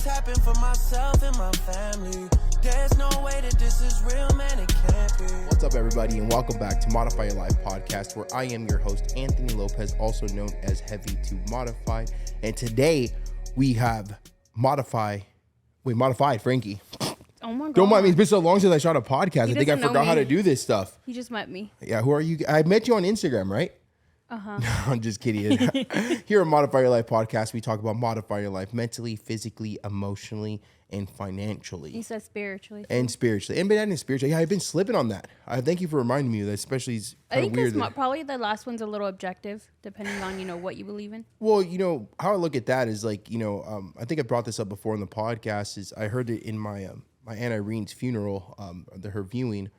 this happen for myself and my family. There's no way that this is real, man, it can't be. What's up, everybody, and welcome back to Modify Your Life podcast, where I am your host, Anthony Lopez, also known as Heavy to Modify. And today we have Modified Frankie. Oh my God. Don't mind me, it's been so long since I shot a podcast. He I think I doesn't know forgot how me. to do this stuff. He just met me. Yeah, who are you? I met you on Instagram, right? Uh-huh. No, I'm just kidding. Here at Modify Your Life podcast, we talk about modify your life mentally, physically, emotionally, and financially. He said spiritually. And spiritually. And spiritually. Yeah, I've been slipping on that. I thank you for reminding me of that, especially it's I kind of think weird. probably the last one's a little objective, depending on, what you believe in. Well, how I look at that is like, I think I brought this up before in the podcast, is I heard it in my my Aunt Irene's funeral, her viewing.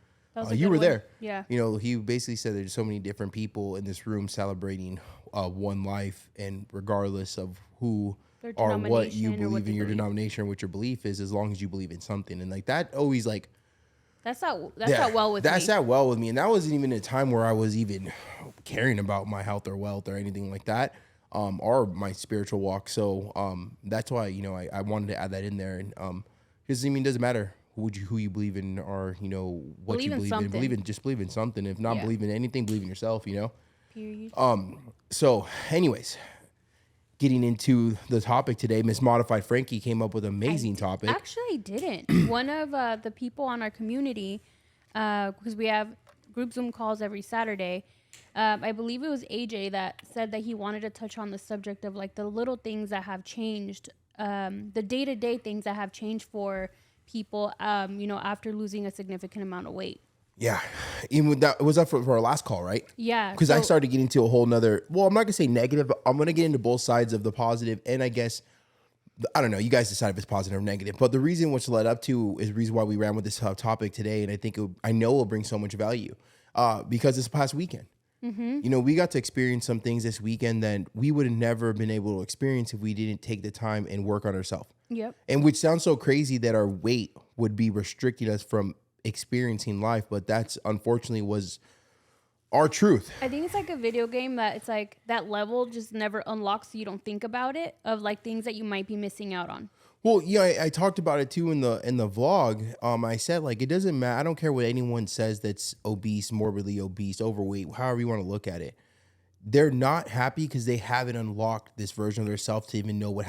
You were there. Yeah. He basically said there's so many different people in this room celebrating one life, and regardless of who or what you believe in, your denomination or what your belief is, as long as you believe in something. And like that always like That's not well with me. That's not well with me. And that wasn't even a time where I was even caring about my health or wealth or anything like that, or my spiritual walk. So that's why, I wanted to add that in there. And because it doesn't matter who you believe in, or what you believe in. Just believe in something. If not believe in anything, believe in yourself. Period. So anyways, getting into the topic today, Miss Modified Frankie came up with an amazing topic. Actually, I didn't. One of the people on our community, because we have group Zoom calls every Saturday, I believe it was AJ that said that he wanted to touch on the subject of like the little things that have changed, the day-to-day things that have changed for people, after losing a significant amount of weight. Yeah, even with that, was that for our last call, right? Yeah, because I started getting into a whole nother. Well, I'm not gonna say negative, but I'm gonna get into both sides of the positive, and I guess I don't know. You guys decide if it's positive or negative. But the reason which led up to is the reason why we ran with this topic today, and I think I know it will bring so much value, because this past weekend, we got to experience some things this weekend that we would have never been able to experience if we didn't take the time and work on ourselves. Yep. And which sounds so crazy that our weight would be restricting us from experiencing life, but that's unfortunately was our truth. I think it's like a video game that it's like that level just never unlocks, so you don't think about it, of like things that you might be missing out on. Well, yeah, I talked about it too in the vlog. I said like it doesn't matter. I don't care what anyone says that's obese, morbidly obese, overweight, however you want to look at it. They're not happy because they haven't unlocked this version of themselves to even know what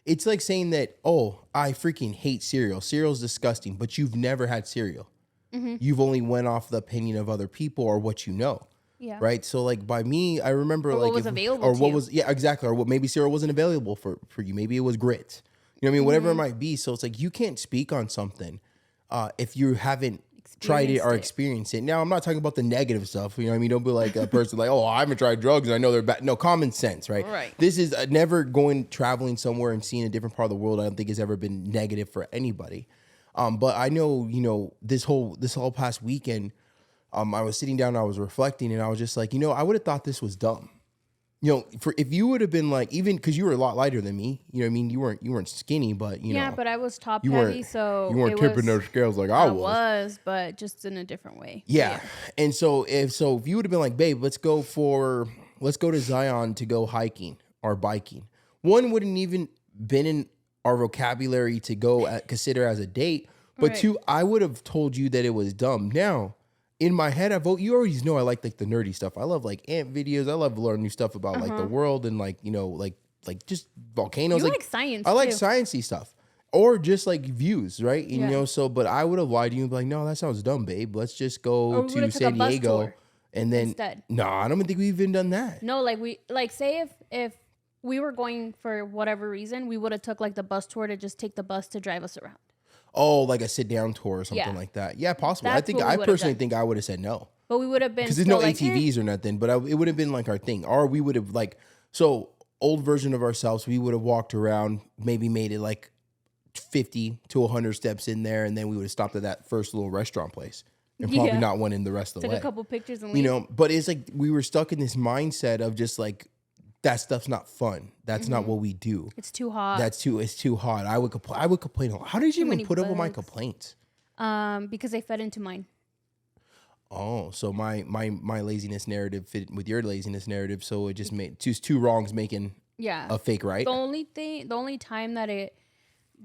it's like saying that, oh, I freaking hate cereal. Cereal's disgusting, but you've never had cereal. Mm-hmm. You've only went off the opinion of other people or what you know. Yeah. Right. So like by me, I remember or like what was available or to what you. was exactly, or what maybe cereal wasn't available for you. Maybe it was grits. You know what I mean? Whatever it might be. So it's like you can't speak on something if you haven't tried it or experienced it. Now, I'm not talking about the negative stuff. You know what I mean? Don't be like a person like, oh, I haven't tried drugs and I know they're bad. No, common sense, right? Right. This is never traveling somewhere and seeing a different part of the world. I don't think has ever been negative for anybody. But I know, this whole past weekend, I was sitting down and I was reflecting and I was just like, I would have thought this was dumb. If you would have been like, even because you were a lot lighter than me, you know what I mean? You weren't skinny, but yeah, but I was top heavy, so you weren't tipping those scales like I was. was, but just in a different way. Yeah. And so if you would have been like, babe, let's go to Zion to go hiking or biking. One wouldn't even been in our vocabulary to go consider as a date, but two, I would have told you that it was dumb. Now, in my head, you already know I like the nerdy stuff. I love like ant videos. I love learning new stuff about like the world and like just volcanoes. You like science. I like sciencey stuff, or just like views, right? And, but I would have lied to you and be like, no, that sounds dumb, babe. Let's just go to San Diego, and then no, I don't think we've even done that. No, say if we were going for whatever reason, we would have took like the bus tour to just take the bus to drive us around. Oh, like a sit down tour or something like that. Yeah, possible. I personally think I would have said no. But we would have been because there's no ATVs or nothing. But it would have been like our thing, or we would have old version of ourselves. We would have walked around, maybe made it like 50 to 100 steps in there, and then we would have stopped at that first little restaurant place, and probably not went in the rest of the way. Took a couple pictures and leave. But it's like we were stuck in this mindset of just like, that stuff's not fun. That's not what we do. It's too hot. It's too hot. I would complain a lot. How did you even put up with my complaints? Because they fed into mine. Oh, so my laziness narrative fit with your laziness narrative, so it just made two wrongs making a fake right. The only time that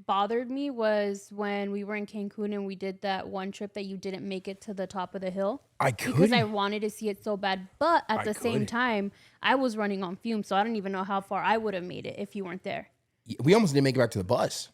bothered me was when we were in Cancun and we did that one trip that you didn't make it to the top of the hill. Because I wanted to see it so bad. But at the same time, I was running on fumes, so I don't even know how far I would have made it if you weren't there. We almost didn't make it back to the bus.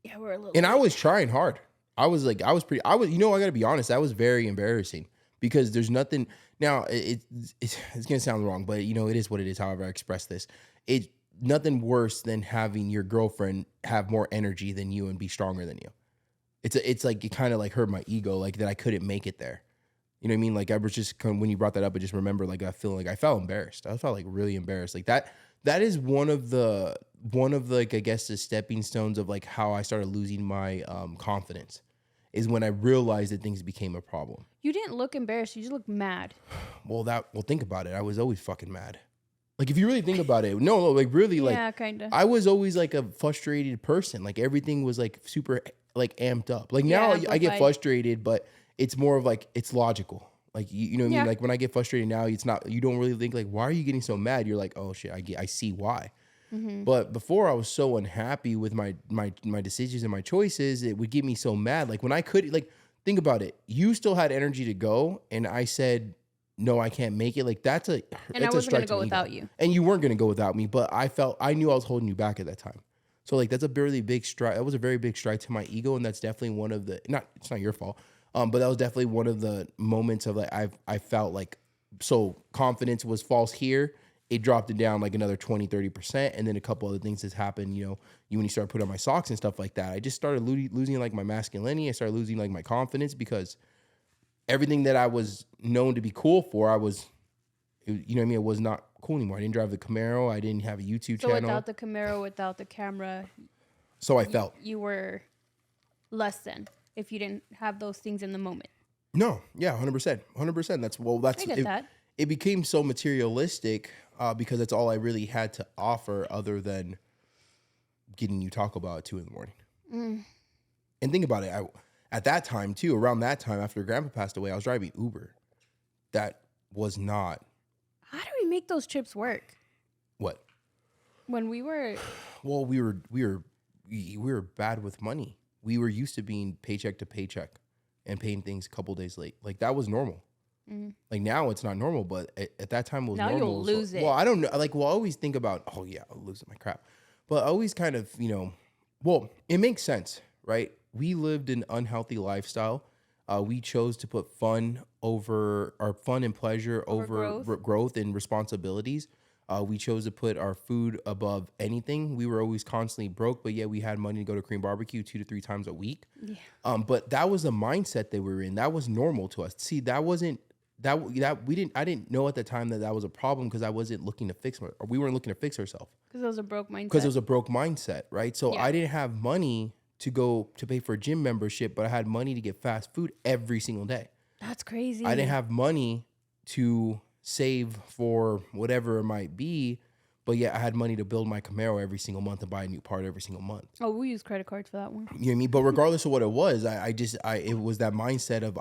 Yeah, we're a little. And I was trying hard. I was, I gotta be honest, that was very embarrassing because there's nothing. Now, it's gonna sound wrong, but it is what it is. However I express this, it's nothing worse than having your girlfriend have more energy than you and be stronger than you. It's like it kind of like hurt my ego, like that I couldn't make it there. You know what I mean? Like I was just when you brought that up, I just remember like I felt embarrassed. I felt like really embarrassed. Like that is one of the like I guess the stepping stones of like how I started losing my confidence is when I realized that things became a problem. You didn't look embarrassed. You just looked mad. Well, think about it. I was always fucking mad. Like if you really think about it, no, like really, like yeah, kind of. I was always like a frustrated person. Like everything was like super like amped up. Like now I get frustrated, but it's more of like it's logical. Like you know what I mean? Like when I get frustrated now, it's not, you don't really think like, why are you getting so mad? You're like, oh shit, I see why. Mm-hmm. But before I was so unhappy with my decisions and my choices, it would get me so mad. Like when I could, like, think about it. You still had energy to go, and I said, no, I can't make it. Like that's a and I wasn't gonna go without you. And you weren't gonna go without me, but I knew I was holding you back at that time. So like that's a really big strike. That was a very big strike to my ego, and that's definitely one of the it's not your fault. But that was definitely one of the moments of like I felt like, so confidence was false here. It dropped it down like another 20-30%. And then a couple other things has happened, when you start putting on my socks and stuff like that, I just started losing like my masculinity. I started losing like my confidence because everything that I was known to be cool for, it was not cool anymore. I didn't drive the Camaro. I didn't have a YouTube channel. So without the Camaro, without the camera. So I felt. You were less than if you didn't have those things in the moment. No. Yeah. 100%. 100%. I get that. It became so materialistic because that's all I really had to offer other than getting you Taco Bell at 2 a.m. And think about it. At that time too, around that time after Grandpa passed away, I was driving Uber. That was not. How do we make those trips work? What? When we were. Well, we were bad with money. We were used to being paycheck to paycheck and paying things a couple days late. Like that was normal. Mm-hmm. Like now it's not normal, but at that time it was normal. Now you'll lose it. Well, I don't know. Like we'll always think about, oh yeah, I'll lose my crap. But I always kind of, well, it makes sense, right? We lived an unhealthy lifestyle. We chose to put fun and pleasure over growth and responsibilities. We chose to put our food above anything. We were always constantly broke, but yet we had money to go to Korean barbecue 2 to 3 times a week. Yeah. But that was the mindset that we were in. That was normal to us. See, that wasn't that I didn't know at the time that was a problem because I wasn't looking to fix or we weren't looking to fix ourselves. Because it was a broke mindset. Right? So I didn't have money to go to pay for a gym membership, but I had money to get fast food every single day. That's crazy. I didn't have money to save for whatever it might be, but yeah, I had money to build my Camaro every single month and buy a new part every single month. Oh, we use credit cards for that one. You know what I mean? But regardless of what it was, it was that mindset of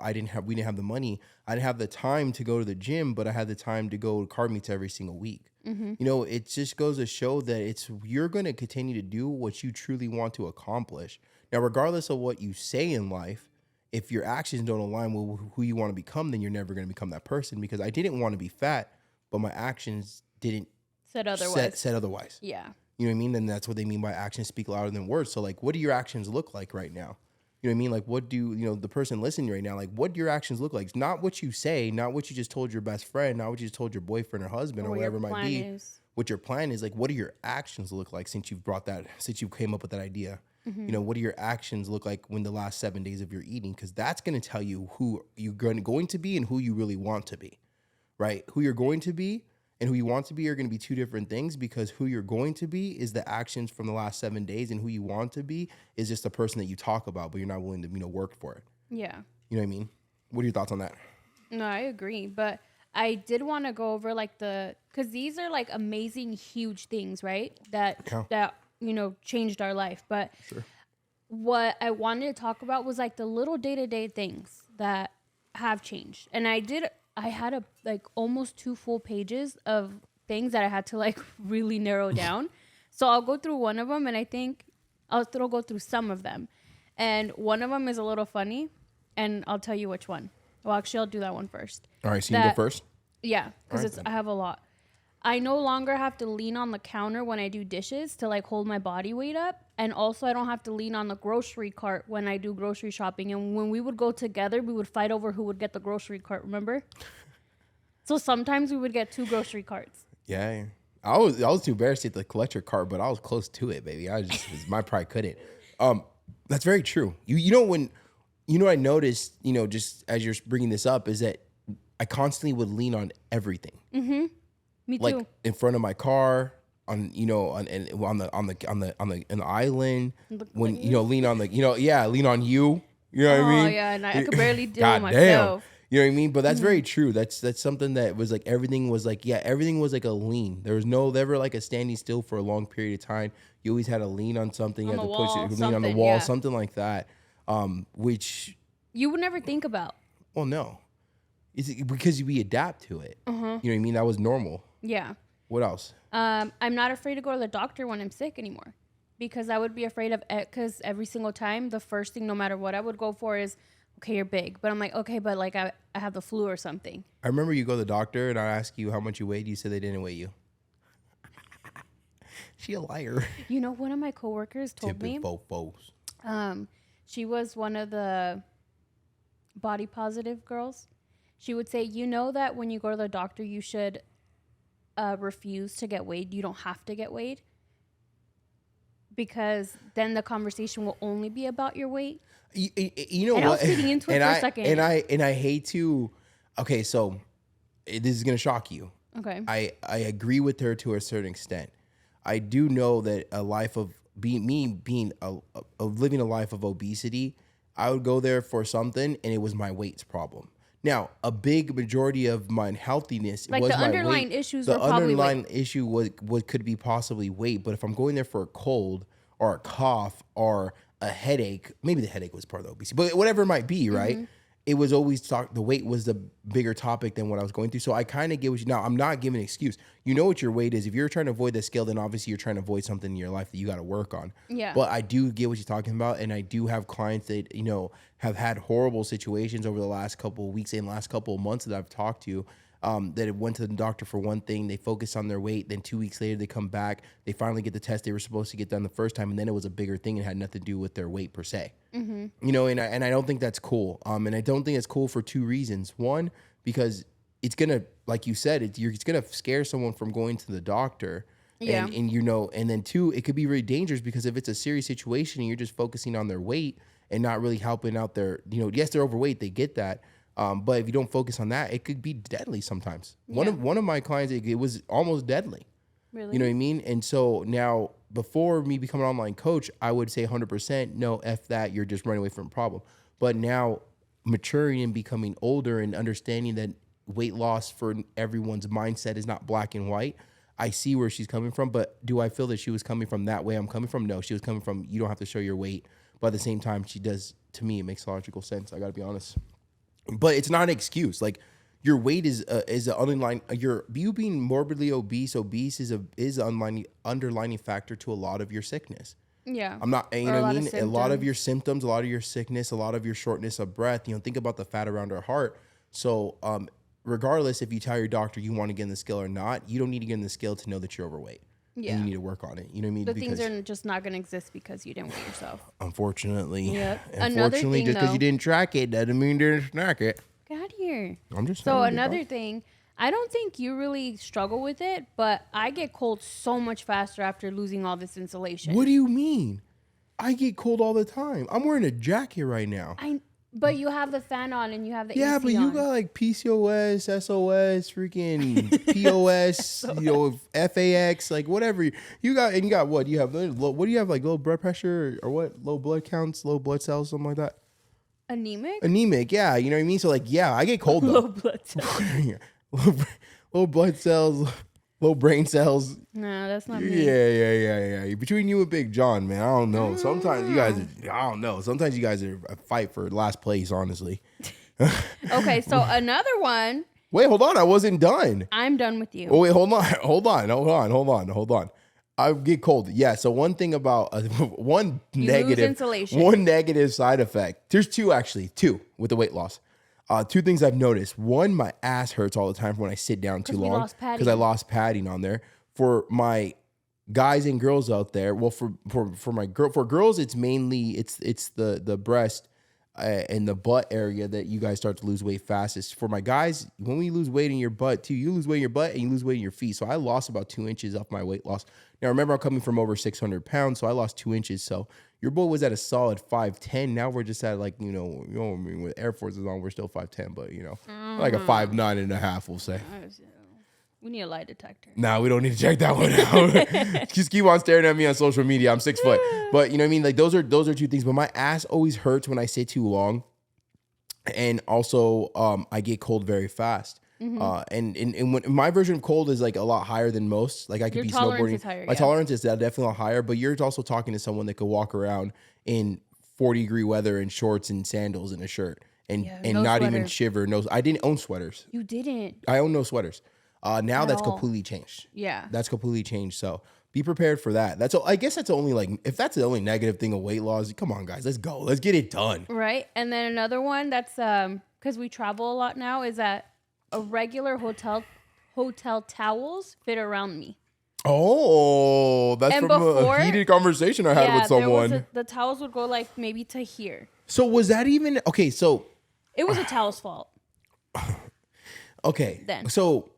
we didn't have the money. I didn't have the time to go to the gym, but I had the time to go to car meets every single week. Mm-hmm. It just goes to show that you're going to continue to do what you truly want to accomplish. Now, regardless of what you say in life, if your actions don't align with who you want to become, then you're never going to become that person. Because I didn't want to be fat, but my actions didn't said otherwise. Said otherwise. Yeah. You know what I mean? And that's what they mean by actions speak louder than words. So like, what do your actions look like right now? You know what I mean? Like, what do, the person listening right now, like, what do your actions look like? It's not what you say, not what you just told your best friend, not what you just told your boyfriend or husband or whatever it might be. What your plan is, like, what do your actions look like since you came up with that idea? Mm-hmm. What do your actions look like when the last 7 days of your eating? Because that's going to tell you who you're going to be and who you really want to be, right? Who you're going to be and who you want to be are going to be two different things, because who you're going to be is the actions from the last 7 days, and who you want to be is just the person that you talk about, but you're not willing to, work for it. Yeah. You know what I mean? What are your thoughts on that? No, I agree. But I did want to go over because these are like amazing, huge things, right? That changed our life. But sure. What I wanted to talk about was like the little day-to-day things that have changed. And I had almost 2 full pages of things that I had to really narrow down. So I'll go through one of them, and I think I'll still go through some of them. And one of them is a little funny, and I'll tell you which one. Well, actually, I'll do that one first. All right, so you go first? Yeah, because All right, I have a lot. I no longer have to lean on the counter when I do dishes to like hold my body weight up. And also I don't have to lean on the grocery cart when I do grocery shopping. And when we would go together, we would fight over who would get the grocery cart, remember? So sometimes we would get 2 grocery carts. Yeah. I was too embarrassed to collect your cart, but I was close to it, baby. My pride couldn't. That's very true. What I noticed, just as you're bringing this up, is that I constantly would lean on everything. Mm-hmm. Me too. Like in front of my car, on the island, when lean on lean on you. You know what I mean? Oh yeah, and I could barely deal God with damn. myself. You know what I mean? But that's very true. That's something that was like everything was like like a lean. There was never like a standing still for a long period of time. You always had to lean on something. You had to push it, lean on the wall, something like that. Which you would never think about. Well, no, it's because we adapt to it. You know what I mean? That was normal. Yeah. What else? I'm not afraid to go to the doctor when I'm sick anymore, because I would be afraid of it. Because every single time, the first thing, no matter what I would go for is, okay, you're big. But I'm like, okay, but like I have the flu or something. I remember you go to the doctor and I asked you how much you weighed. You said they didn't weigh you. She a liar. You know, one of my coworkers told me. She was one of the body positive girls. She would say, you know that when you go to the doctor, you should refuse to get weighed. You don't have to get weighed, because then the conversation will only be about your weight. You know and what? I was feeding into it for a second. And I hate to. Okay, so this is gonna shock you. Okay. I agree with her to a certain extent. I do know that a life of living a life of obesity, I would go there for something, and it was my weight's problem. Now, a big majority of my unhealthiness like was the my underlying weight. issues. The were probably underlying weight. issue could be possibly weight, but if I'm going there for a cold or a cough or a headache, maybe the headache was part of the obesity, but whatever it might be, right? It was always the weight was the bigger topic than what I was going through. So I kind of get what you, now I'm not giving an excuse. You know what your weight is. If you're trying to avoid the scale, then obviously you're trying to avoid something in your life that you got to work on. Yeah. But I do get what you're talking about. And I do have clients that, have had horrible situations over the last couple of weeks and last couple of months that I've talked to, that went to the doctor for one thing, they focused on their weight, then 2 weeks later they come back, they finally get the test they were supposed to get done the first time, and then it was a bigger thing and had nothing to do with their weight per se. And I don't think that's cool. And I don't think it's cool for 2 reasons. One, because it's gonna, like you said, it's gonna scare someone from going to the doctor. Yeah. And then 2, it could be really dangerous, because if it's a serious situation and you're just focusing on their weight and not really helping out their, yes, they're overweight, they get that. But if you don't focus on that, it could be deadly sometimes. Yeah. One of my clients, it was almost deadly. Really? You know what I mean? And so now, before me becoming an online coach, I would say 100%, no, F that, you're just running away from a problem. But now, maturing and becoming older and understanding that weight loss for everyone's mindset is not black and white, I see where she's coming from. But do I feel that she was coming from that way I'm coming from? No, she was coming from, you don't have to show your weight. But at the same time, she does, to me, it makes logical sense. I got to be honest. But it's not an excuse. Like, your weight is an underlying. You being morbidly obese is an underlining factor to a lot of your sickness. Yeah. I'm not. You know what I mean? A lot of symptoms. your symptoms, a lot of your sickness, a lot of your shortness of breath. Think about the fat around our heart. So, regardless if you tell your doctor you want to get in the scale or not, you don't need to get in the scale to know that you're overweight. Yeah. And you need to work on it. You know what I mean? The things are just not going to exist because you didn't weigh yourself. Unfortunately. Yep. Unfortunately, Another thing, just because though, you didn't track it doesn't mean you didn't snack it. Get out of here. I'm just So saying, another thing, I don't think you really struggle with it, but I get cold so much faster after losing all this insulation. What do you mean? I get cold all the time. I'm wearing a jacket right now. But you have the fan on and you have the Yeah, AC but you on. got like PCOS, SOS, freaking POS, FAX, like whatever you got. And you got what? You have what do you have, like low blood pressure or what? Low blood counts, low blood cells, something like that. Anemic, yeah. You know what I mean? So like, yeah, I get cold though. low blood cells. Low blood cells, low brain cells. No, that's not me. Yeah. Between you and Big John, man, I don't know. Sometimes you guys, I don't know. Sometimes you guys are a fight for last place, honestly. Okay, so another one. Wait, hold on. I wasn't done. I'm done with you. Oh, wait, hold on. I get cold. Yeah. So one thing about You lose insulation. one negative side effect. There's two actually. Two with the weight loss. Two things I've noticed. One, my ass hurts all the time when I sit down too long because I lost padding on there. For my guys and girls out there, well, for girls, it's mainly it's the breast and the butt area that you guys start to lose weight fastest. For my guys, when we lose weight in your butt too, you lose weight in your butt and you lose weight in your feet. So I lost about 2 inches off my weight loss. Now remember, I'm coming from over 600 pounds, so I lost 2 inches. So your boy was at a solid 5'10". Now we're just at like, you know what I mean, with Air Forces on, we're still 5'10", but you know, like a 5'9.5", we'll say. We need a lie detector. Nah, we don't need to check that one out. Just keep on staring at me on social media. I'm 6 foot. But you know what I mean? Like those are two things. But my ass always hurts when I sit too long. And also I get cold very fast. And when my version of cold is like a lot higher than most. Like I could be snowboarding. Is higher, my tolerance is definitely a lot higher, but you're also talking to someone that could walk around in 40-degree weather in shorts and sandals and a shirt and no not sweater. Even shiver. No, I didn't own sweaters. You didn't. I own no sweaters. Now that's completely changed. Yeah. That's completely changed. So be prepared for that. I guess that's only like, if that's the only negative thing of weight loss, come on guys, let's go. Let's get it done. Right. And then another one that's, cause we travel a lot now, is that a regular hotel towels fit around me. Oh, that's and from a heated conversation I had with someone. The towels would go like maybe to here. So was that even, okay, so. It was a towel's fault. Okay. Then. So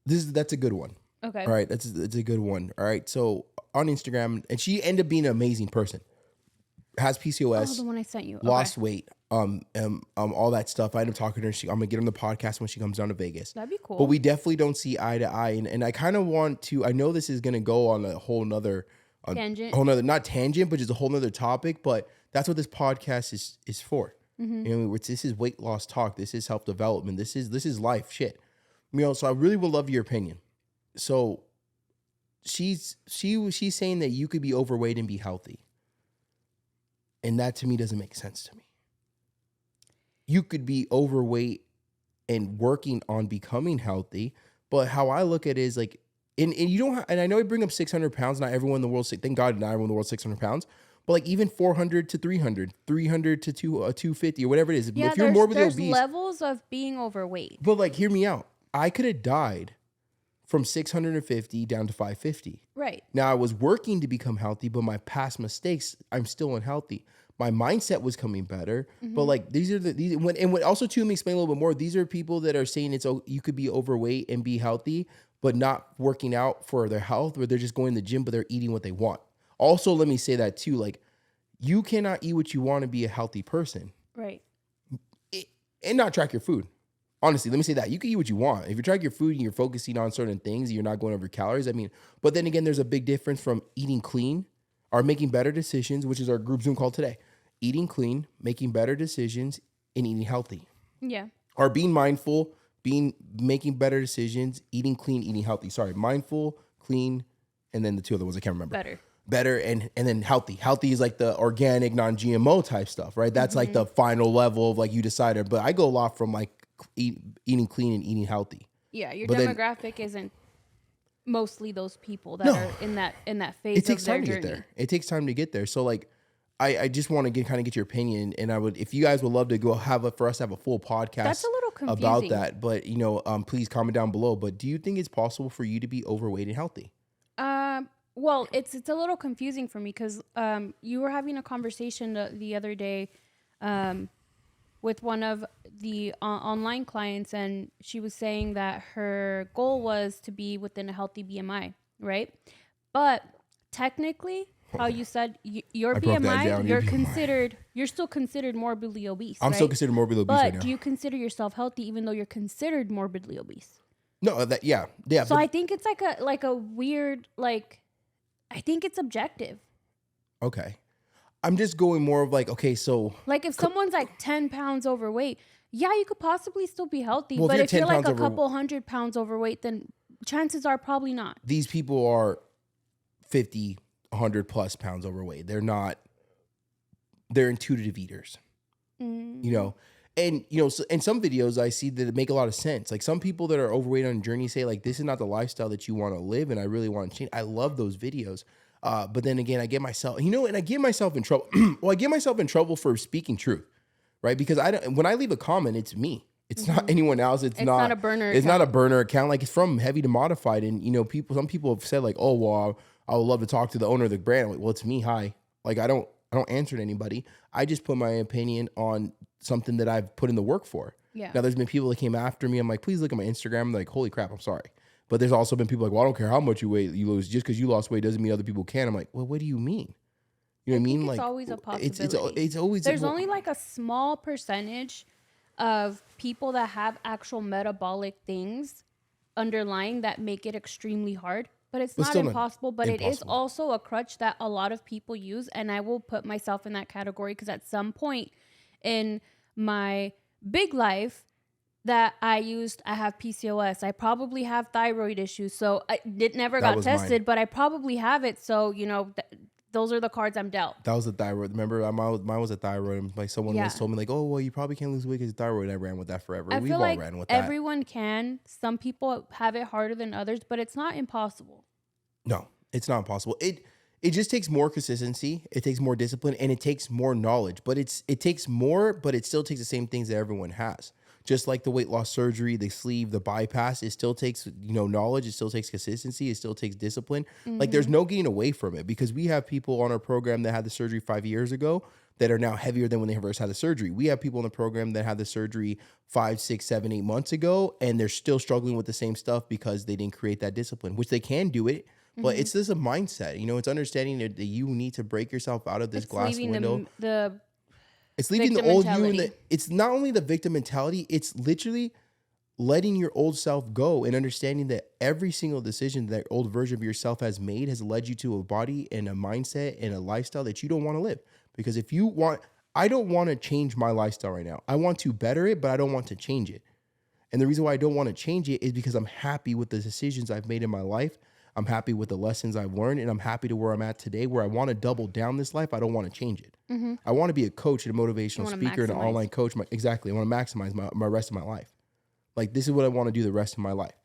that's a good one. Okay. All right. That's a good one. All right. So on Instagram, and she ended up being an amazing person. Has PCOS. Oh, the one I sent you. Lost weight. All that stuff. I ended up talking to her. I'm gonna get on the podcast when she comes down to Vegas. That'd be cool. But we definitely don't see eye to eye, and I kind of want to. I know this is gonna go on a whole nother tangent. Not tangent, but just a whole nother topic. But that's what this podcast is for. Mm-hmm. You know, this is weight loss talk. This is self development. This is life shit. You know, so I really would love your opinion. So she's saying that you could be overweight and be healthy. And that to me doesn't make sense to me. You could be overweight and working on becoming healthy, but how I look at it is like, and you don't have, and I know I bring up 600 pounds, not everyone in the world, thank God not everyone in the world 600 pounds, but like even 400 to 300, 300 to 250 or whatever it is. Yeah, if you're morbidly obese. There's levels of being overweight. But like, hear me out. I could have died from 650 down to 550. Right. Now I was working to become healthy, but my past mistakes, I'm still unhealthy. My mindset was coming better, but like these also to me explain a little bit more. These are people that are saying you could be overweight and be healthy, but not working out for their health, where they're just going to the gym, but they're eating what they want. Also, let me say that too. Like, you cannot eat what you want to be a healthy person, right? And not track your food. Honestly, let me say that. You can eat what you want. If you track your food and you're focusing on certain things, you're not going over calories. I mean, but then again, there's a big difference from eating clean or making better decisions, which is our group Zoom call today. Eating clean, making better decisions, and eating healthy. Yeah. Or being mindful, making better decisions, eating clean, eating healthy. Sorry, mindful, clean, and then the two other ones I can't remember. Better and then healthy. Healthy is like the organic, non-GMO type stuff, right? That's like the final level of like you decided. But I go a lot from like eating clean and eating healthy. Yeah, your demographic isn't mostly those people that are in that phase. It takes time to get there. It takes time to get there. So like, I just want to get your opinion, and I would, if you guys would love to go for us to have a full podcast. That's a little confusing about that, but you know, please comment down below. But do you think it's possible for you to be overweight and healthy? Well, it's a little confusing for me because you were having a conversation the other day with one of the online clients, and she was saying that her goal was to be within a healthy BMI, right? But technically, how you said your BMI, you're still considered morbidly obese. I'm still considered morbidly obese right now. But do you consider yourself healthy even though you're considered morbidly obese? No, yeah. So I think it's like a weird, like, I think it's objective. Okay. I'm just going more of like, okay, so like if someone's like 10 pounds overweight, yeah, you could possibly still be healthy. Well, but if you're like a couple 100 pounds overweight, then chances are probably not. These people are 50, 100 plus pounds overweight. They're intuitive eaters, you know? And, you know, so, in some videos I see that it make a lot of sense. Like some people that are overweight on a journey say like, this is not the lifestyle that you want to live. And I really want to change. I love those videos. But then again, I get myself, you know, and I get myself in trouble. Well, I get myself in trouble for speaking truth, right? Because when I leave a comment, it's me. It's not anyone else. It's not a burner It's account. not a burner account. Like it's from heavy to modified. And, you know, some people have said like, oh, well, I would love to talk to the owner of the brand. I'm like, well, it's me. Hi. Like, I don't answer to anybody. I just put my opinion on something that I've put in the work for. Yeah. Now there's been people that came after me. I'm like, please look at my Instagram. I'm like, holy crap, I'm sorry. But there's also been people like, well, I don't care how much you lose. Just because you lost weight doesn't mean other people can. I'm like, well, what do you mean? You know what I mean? It's Like always a possibility. it's always There's only like a small percentage of people that have actual metabolic things underlying that make it extremely hard. But it's not still not impossible. But it is impossible. also a crutch that a lot of people use. And I will put myself in that category because at some point in my big life that I have PCOS. I probably have thyroid issues. So it never got tested, but I probably have it. So, you know, those are the cards I'm dealt. That was the thyroid. Remember, mine was a thyroid. And like someone once told me like, oh, well, you probably can't lose weight because of thyroid. And I ran with that forever. I We've feel all like ran with that. everyone can. Some people have it harder than others, but it's not impossible. No, it's not impossible. It just takes more consistency. It takes more discipline, and it takes more knowledge. But it takes more, but it still takes the same things that everyone has. Just like the weight loss surgery, the sleeve, the bypass, it still takes, you know, knowledge. It still takes consistency. It still takes discipline. Like there's no getting away from it because we have people on our program that had the surgery 5 years ago that are now heavier than when they first had the surgery. We have people in the program that had the surgery 5, 6, 7, 8 months ago, and they're still struggling with the same stuff because they didn't create that discipline, which they can do it. But it's just a mindset, you know, it's understanding that you need to break yourself out of this glass window. It's leaving the old you in it's not only the victim mentality, it's literally letting your old self go and understanding that every single decision that old version of yourself has made has led you to a body and a mindset and a lifestyle that you don't want to live. Because I don't want to change my lifestyle right now. I want to better it, but I don't want to change it. And the reason why I don't want to change it is because I'm happy with the decisions I've made in my life. I'm happy with the lessons I've learned, and I'm happy to where I'm at today, where I want to double down this life. I don't want to change it. I want to be a coach and a motivational speaker and an online coach. Exactly. I want to maximize my rest of my life. Like, this is what I want to do the rest of my life.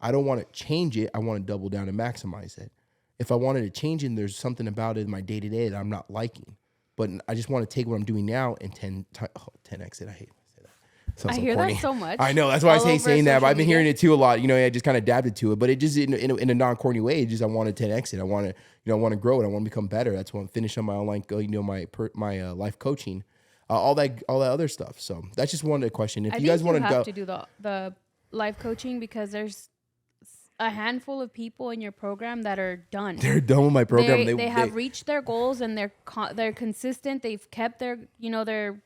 I don't want to change it. I want to double down and maximize it. If I wanted to change it, there's something about it in my day-to-day that I'm not liking. But I just want to take what I'm doing now and 10x it. I hate I hear that so much. I know. That's why I hate saying that. But I've been hearing it too a lot. You know, I just kind of adapted to it. But it just in a non-corny way. It just I want to 10x it. I want to, you know, I want to grow it. I want to become better. That's why I'm finishing on my online, you know, my life coaching, all that other stuff. So that's just one question. If you guys want to go, have to do the life coaching because there's a handful of people in your program that are done. They're done with my program. They have reached their goals and they're consistent. They've kept their, you know, their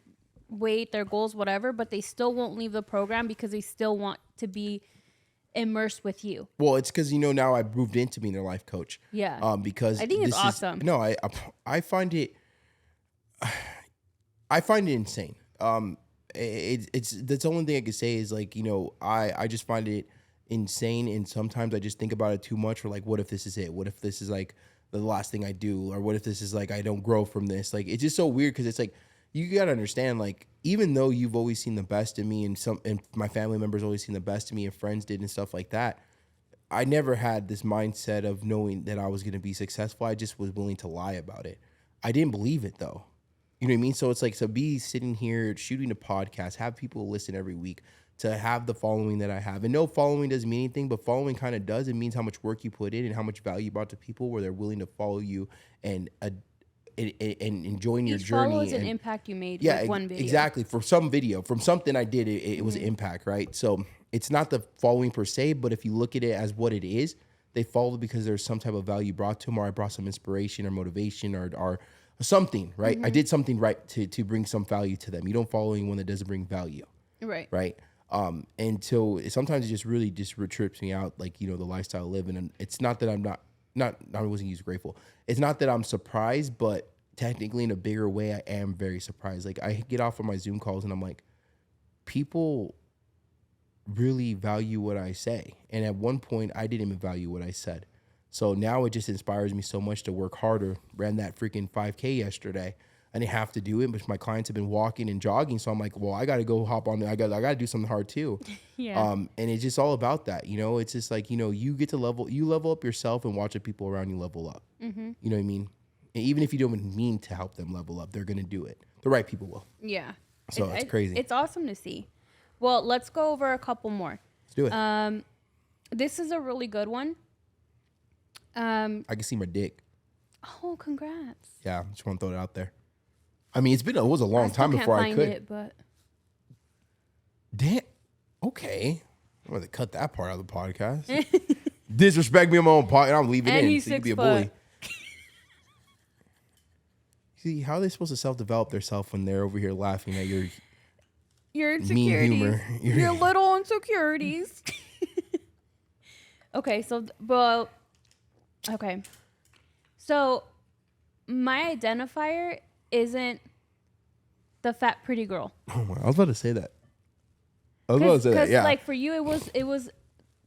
weight, their goals, whatever, but they still won't leave the program because they still want to be immersed with you. Well, it's because, you know, now I've moved into being a life coach. Yeah. Because I think it's awesome. I find it insane. It's that's the only thing I could say is like, you know, I just find it insane, and sometimes I just think about it too much. Or like, what if this is it? What if this is like the last thing I do? Or what if this is like I don't grow from this? Like, it's just so weird because it's like, you gotta understand, like, even though you've always seen the best in me, and my family members always seen the best in me, and friends did and stuff like that, I never had this mindset of knowing that I was gonna be successful. I just was willing to lie about it. I didn't believe it though. You know what I mean? So it's like, to be sitting here shooting a podcast, have people listen every week, to have the following that I have. And no, following doesn't mean anything, but following kind of does. It means how much work you put in and how much value you brought to people where they're willing to follow you and enjoying your journey. Follow is an impact you made with one video. Exactly. For some video, from something I did, it was an impact, right? So it's not the following per se, but if you look at it as what it is, they follow because there's some type of value brought to them, or I brought some inspiration or motivation or something, right? I did something right to bring some value to them. You don't follow anyone that doesn't bring value. Right. Right. And so sometimes it just really trips me out, like, you know, the lifestyle I live in. And it's not that I'm I wasn't used grateful. It's not that I'm surprised, but technically in a bigger way, I am very surprised. Like, I get off of my Zoom calls and I'm like, people really value what I say. And at one point I didn't even value what I said. So now it just inspires me so much to work harder. Ran that freaking 5K yesterday. I didn't have to do it, but my clients have been walking and jogging. So I'm like, well, I got to go hop on. I got to do something hard too. Yeah. And it's just all about that. You know, it's just like, you know, you level up yourself and watch the people around you level up. Mm-hmm. You know what I mean? And even if you don't mean to help them level up, they're going to do it. The right people will. Yeah. So it's crazy. It's awesome to see. Well, let's go over a couple more. Let's do it. This is a really good one. I can see my dick. Oh, congrats. Yeah, just want to throw it out there. I mean, it was a long time before I could. It, but damn. Okay. I'm going to cut that part out of the podcast. Disrespect me on my own part, and I'm leaving and in. he's So you can be a 6 bully. foot. See, how are they supposed to self-develop themselves when they're over here laughing at your Your mean insecurities. humor? Your little insecurities. Okay, so my identifier isn't the fat pretty girl. Oh my, I was about to say that. Because Yeah. like for you, it was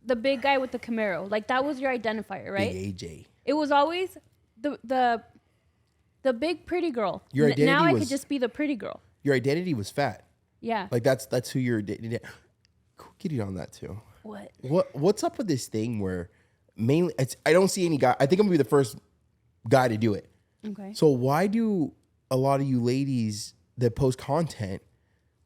the big guy with the Camaro. Like that was your identifier, right? Big AJ. It was always the big pretty girl. Your identity now I was- could just be the pretty girl. Your identity was fat. Yeah. Like that's who you're. Get it on that too. What? What's up with this thing where mainly I don't see any guy. I think I'm gonna be the first guy to do it. Okay. So why do a lot of you ladies that post content?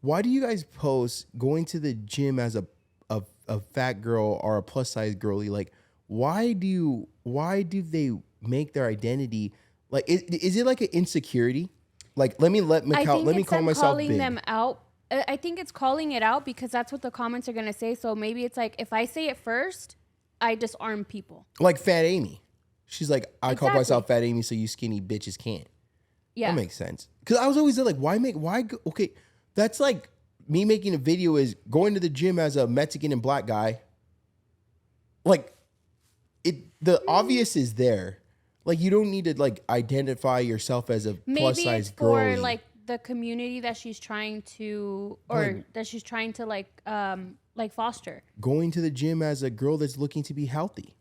Why do you guys post going to the gym as a fat girl or a plus size girly? Like why do they make their identity like is it like an insecurity? Like let me call myself calling big. them out. I think it's calling it out because that's what the comments are gonna say. So maybe it's like if I say it first, I disarm people. Like Fat Amy. She's like, I call Exactly. myself Fat Amy so you skinny bitches can't. Yeah. That makes sense. Because I was always like, okay, that's like me making a video is going to the gym as a Mexican and black guy. Like, the obvious is there. Like, you don't need to, like, identify yourself as a Maybe plus it's size for girl. like the community that she's trying to, or that she's trying to like foster. Going to the gym as a girl that's looking to be healthy.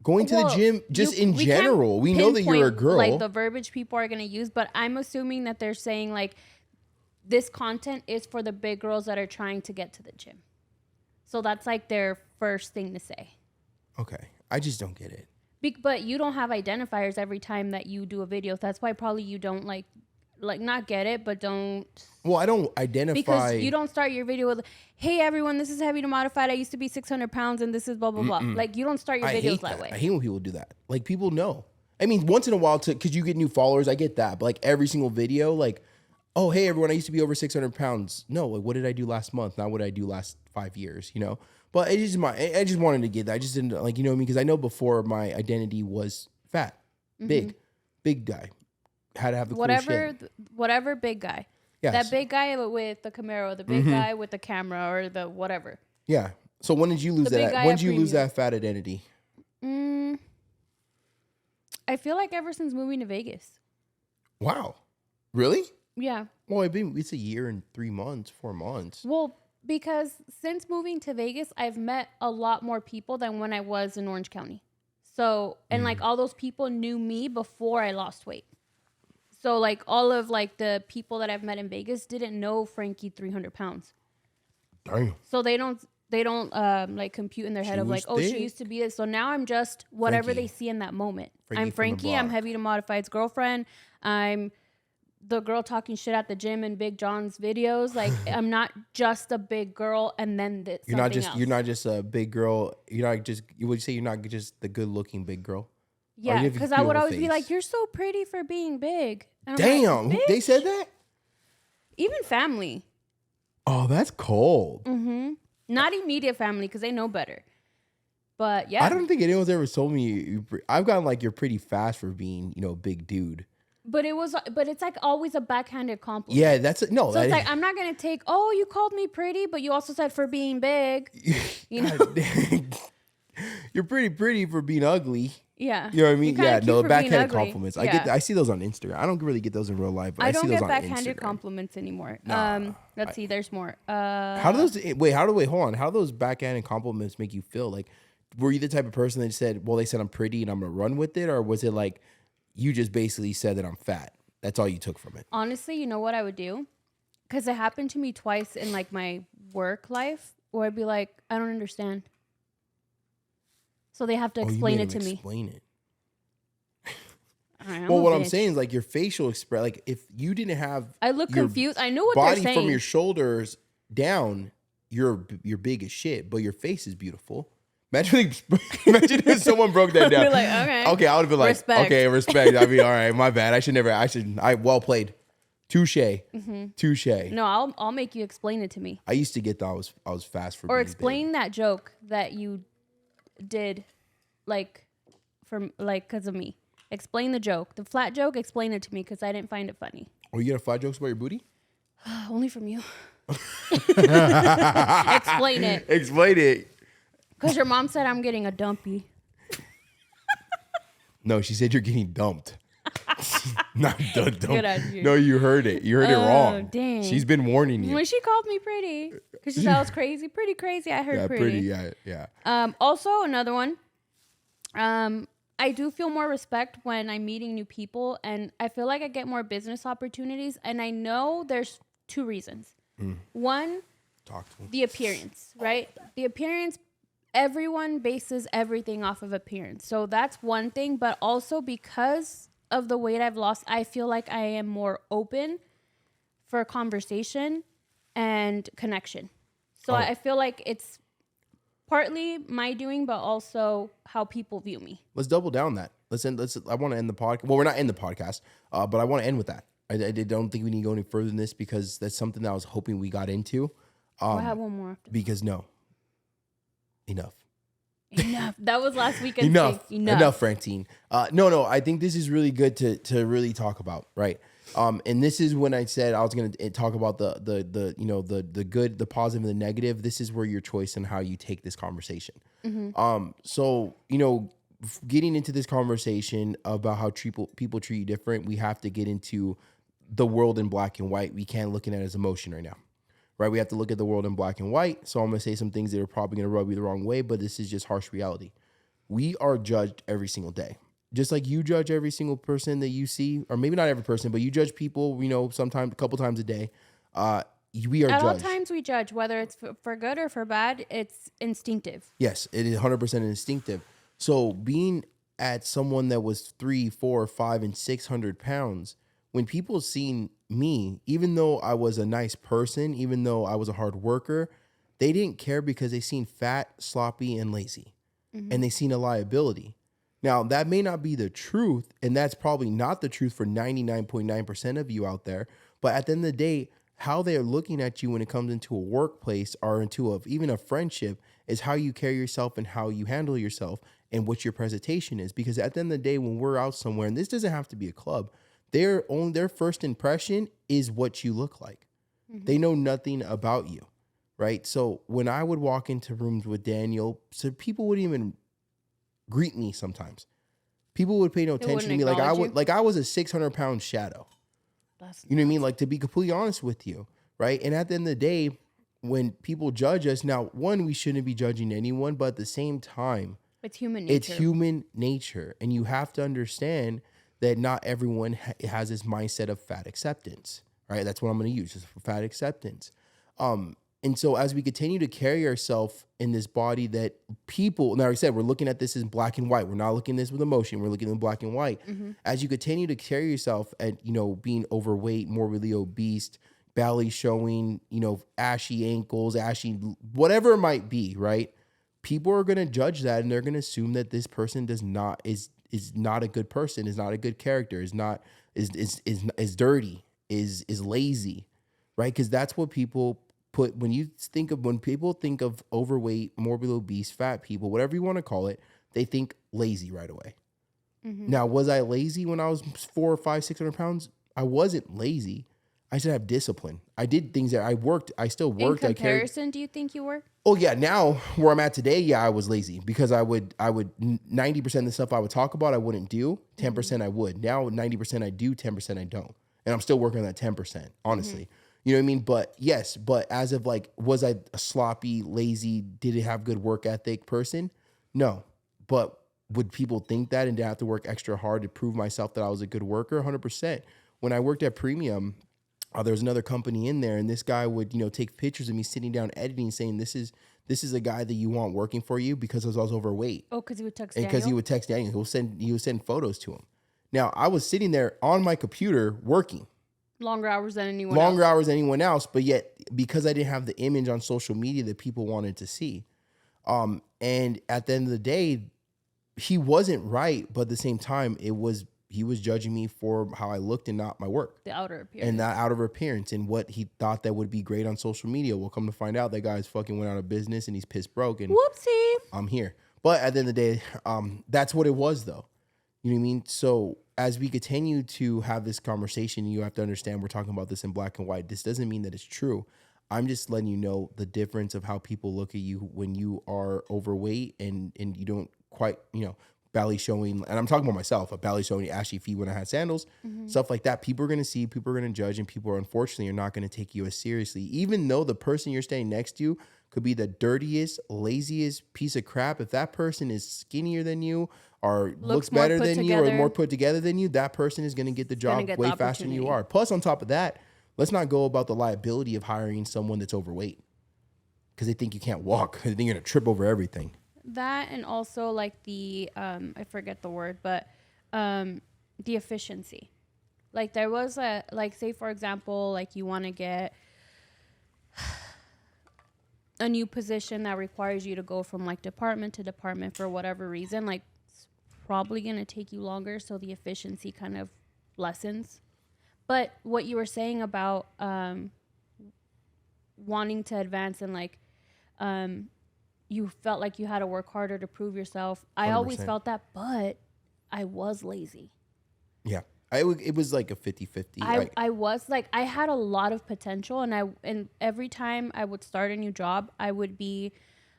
Going to the Well, gym just in we can't general. We know that you're a pinpoint, girl. Like the verbiage people are gonna use, but I'm assuming that they're saying like this content is for the big girls that are trying to get to the gym. So that's like their first thing to say. Okay. I just don't get it. But you don't have identifiers every time that you do a video. That's why probably you don't like not get it, but don't. Well, I don't identify. Because you don't start your video with, hey, everyone, this is Heavy to Modified. I used to be 600 pounds and this is blah, blah, blah. Like, you don't start your videos that way. I hate when people do that. Like, people know. I mean, once in a while, because you get new followers, I get that. But, like, every single video, like, oh, hey, everyone, I used to be over 600 pounds. No, like, what did I do last month? Not what I do last 5 years, you know? But I just wanted to get that. I just didn't, like, you know what I mean? Because I know before my identity was fat, big guy. Had to have the cool shit. Whatever big guy. Yes. That big guy with the Camaro, the big guy with the camera, or the whatever. Yeah. So when did you lose The big that? guy When at did you lose premium. that fat identity? I feel like ever since moving to Vegas. Wow. Really? Yeah. Well, it's a year and 3 months, 4 months. Well, because since moving to Vegas, I've met a lot more people than when I was in Orange County. So, and like all those people knew me before I lost weight. So like all of like the people that I've met in Vegas didn't know Frankie 300 pounds. Dang. So they don't like compute in their head She of like, was oh, she thick. used to be this. So now I'm just whatever Frankie. they see in that moment. Frankie I'm from the Frankie. I'm block. Heavy to Modified's girlfriend. I'm the girl talking shit at the gym in Big John's videos. Like I'm not just a big girl and then You're not just a big girl. You're not just, would you say you're not just the good looking big girl? you Yeah, have a because I would beautiful always be face. like, you're so pretty for being big. And I'm Damn. like, They "Bitch." said that? Even family. Oh, that's cold. Not immediate family because they know better. But yeah. I don't think anyone's ever told me. I've gotten like you're pretty fast for being, a big dude. But it's like always a backhanded compliment. Yeah, no. So it's like, I'm not going to take, oh, you called me pretty, but you also said for being big. You know? God dang. You're pretty for being ugly. Yeah. You know what I mean? You're kinda Yeah, cute no, for being backhanded ugly. compliments. Yeah. I see those on Instagram. I don't really get those in real life, but I, I don't see get those on backhanded Instagram. compliments anymore. Nah, Let's see, there's more. How do hold on. How do those backhanded compliments make you feel? Like, were you the type of person that said, well, they said I'm pretty and I'm gonna run with it? Or was it like you just basically said that I'm fat? That's all you took from it. Honestly, you know what I would do? Because it happened to me twice in like my work life where I'd be like, I don't understand. So they have to explain it to me. Explain it. I'm Well, a what I'm bitch. saying is like your facial express, like if you didn't have I look your confused. I know what they're body saying. from your shoulders down, you're big as shit, but your face is beautiful. Imagine if someone broke that down. Be like, okay. Okay, I would have been like, Respect. okay, respect. I mean, all right, my bad. I well played. Touche. Touche. No, I'll make you explain it to me. I used to get that I was fast for Or being explain that joke that you did, like, because of me. Explain the joke. The flat joke, explain it to me because I didn't find it funny. big. Oh, you got flat jokes about your booty? Only from you. Explain it. Explain it. Because your mom said I'm getting a dumpy. No, she said you're getting dumped. Not dumped. Get out of here. No, you heard it. You heard it wrong. Dang. She's been warning you. When she called me pretty, because she said I was crazy, pretty crazy. I heard Yeah, pretty. yeah. Also, another one. I do feel more respect when I'm meeting new people, and I feel like I get more business opportunities. And I know there's two reasons. One, Talk to him. the appearance, right? The appearance. Everyone bases everything off of appearance, so that's one thing. But also because of the weight I've lost, I feel like I am more open for conversation and connection. So I feel like it's partly my doing, but also how people view me. Let's double down that. I want to end the podcast. Well, we're not in the podcast, but I want to end with that. I don't think we need to go any further than this because that's something that I was hoping we got into. I have one more after. Because no. Enough. That was last weekend's Enough. thing. Enough, Francine. No. I think this is really good to really talk about, right? And this is when I said I was going to talk about the good, the positive, and the negative. This is where your choice and how you take this conversation. So getting into this conversation about how people treat you different, we have to get into the world in black and white. We can't look at it as emotion right now. Right, we have to look at the world in black and white. So I'm going to say some things that are probably going to rub you the wrong way, but this is just harsh reality. We are judged every single day. Just like you judge every single person that you see, or maybe not every person, but you judge people, sometimes a couple times a day. We are At all judged. times we judge, whether it's for good or for bad. It's instinctive. Yes, it is 100% instinctive. So being at someone that was 3, 4, 5, and 600 pounds, when people seen me, even though I was a nice person, even though I was a hard worker, they didn't care because they seen fat, sloppy, and lazy. And they seen a liability. Now, that may not be the truth, and that's probably not the truth for 99.9% of you out there. But at the end of the day, how they're looking at you when it comes into a workplace or into even a friendship is how you carry yourself and how you handle yourself and what your presentation is. Because at the end of the day, when we're out somewhere, and this doesn't have to be a club, their first impression is what you look like. They know nothing about you, right? So when I would walk into rooms with Daniel, so people wouldn't even greet me sometimes. People would pay no attention to me. I was a 600-pound shadow. You know what I mean? Like, to be completely honest with you, right? And at the end of the day, when people judge us, now, one, we shouldn't be judging anyone, but at the same time, It's human nature. it's human nature. And you have to understand that not everyone has this mindset of fat acceptance, right? That's what I'm going to use, just for fat acceptance. And so as we continue to carry ourselves in this body that people, now like I said, we're looking at this in black and white. We're not looking at this with emotion. We're looking in black and white. As you continue to carry yourself at, being overweight, morbidly obese, belly showing, ashy ankles, ashy, whatever it might be, right? People are going to judge that and they're going to assume that this person is not a good person, is not a good character, is dirty, is lazy, right? Because that's what people put when people think of overweight, morbidly obese, fat people, whatever you want to call it, they think lazy right away. Now, was I lazy when I was 4 or 5, 600 pounds? I wasn't lazy. I should have discipline. I did things that I worked. I still worked. In comparison, do you think you were? Oh yeah, now where I'm at today, yeah, I was lazy because I would 90% of the stuff I would talk about I wouldn't do, 10% I would. Now 90% I do, 10% I don't. And I'm still working on that 10%, honestly. You know what I mean? But yes, as of was I a sloppy, lazy, did it have good work ethic person? No. But would people think that and have to work extra hard to prove myself that I was a good worker? 100%. when I worked at Premium, there was another company in there, and this guy would, take pictures of me sitting down editing, saying, this is a guy that you want working for you because I was overweight. Oh, because he would text And because he would text Daniel. He would send photos to him. Now, I was sitting there on my computer working. Longer hours than anyone else. But yet, because I didn't have the image on social media that people wanted to see. And at the end of the day, he wasn't right, but at the same time, he was judging me for how I looked and not my work. The outer appearance. And that outer appearance and what he thought that would be great on social media. We'll come to find out that guy's fucking went out of business and he's pissed broke. And whoopsie. I'm here. But at the end of the day, that's what it was, though. You know what I mean? So as we continue to have this conversation, you have to understand we're talking about this in black and white. This doesn't mean that it's true. I'm just letting you know the difference of how people look at you when you are overweight and you don't quite, belly showing. And I'm talking about myself, a belly showing ashy feet when I had sandals, stuff like that. People are going to see, people are going to judge, and people are unfortunately not going to take you as seriously, even though the person you're standing next to could be the dirtiest, laziest piece of crap. If that person is skinnier than you or looks better than you or more put together than you, that person is going to get the job way faster than you are. Plus, on top of that, let's not go about the liability of hiring someone that's overweight because they think you can't walk. They think you're going to trip over everything. That, and also like the, I forget the word, but the efficiency. Like there was say for example, like you want to get a new position that requires you to go from like department to department for whatever reason, like it's probably going to take you longer. So the efficiency kind of lessens. But what you were saying about wanting to advance and like you felt like you had to work harder to prove yourself. 100%. I always felt that, but I was lazy. Yeah. It was like a 50-50. I was like, I had a lot of potential, and every time I would start a new job, I would be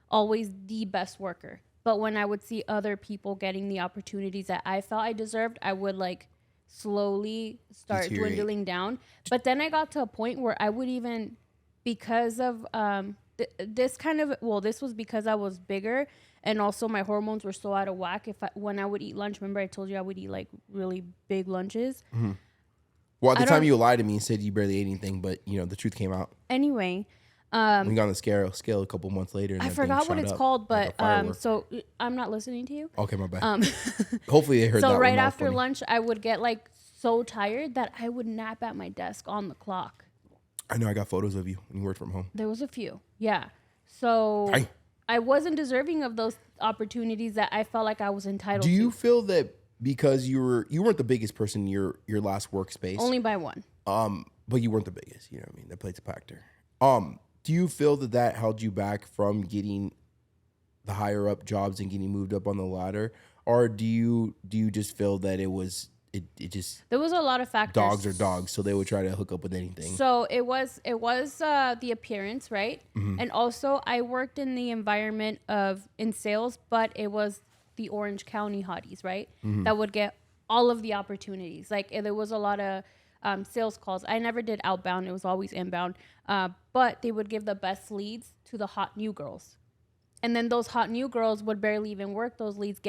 always the best worker. But when I would see other people getting the opportunities that I felt I deserved, I would like slowly start dwindling down. But then I got to a point where I would even, because of this was because I was bigger. And also my hormones were so out of whack. When I would eat lunch, remember I told you I would eat like really big lunches. Mm-hmm. Well, at the time you lied to me and said you barely ate anything, but the truth came out. Anyway, we got on the scale a couple months later. And I forgot what it's called, but so I'm not listening to you. Okay, my bad. Hopefully they heard that. So right after lunch, I would get like so tired that I would nap at my desk on the clock. I know, I got photos of you when you worked from home. There was a few, yeah. So I wasn't deserving of those opportunities that I felt like I was entitled to. Do you feel that because you weren't the biggest person in your last workspace? Only by one. But you weren't the biggest, you know what I mean? That plays a factor. Do you feel that held you back from getting the higher up jobs and getting moved up on the ladder? Or do you just feel that it just there was a lot of factors. Dogs are dogs, so they would try to hook up with anything. So it was the appearance, right? Mm-hmm. And also I worked in the environment in sales, but it was the Orange County hotties, right? Mm-hmm. That would get all of the opportunities. Like there was a lot of sales calls. I never did outbound; it was always inbound. But they would give the best leads to the hot new girls, and then those hot new girls would barely even work. Those leads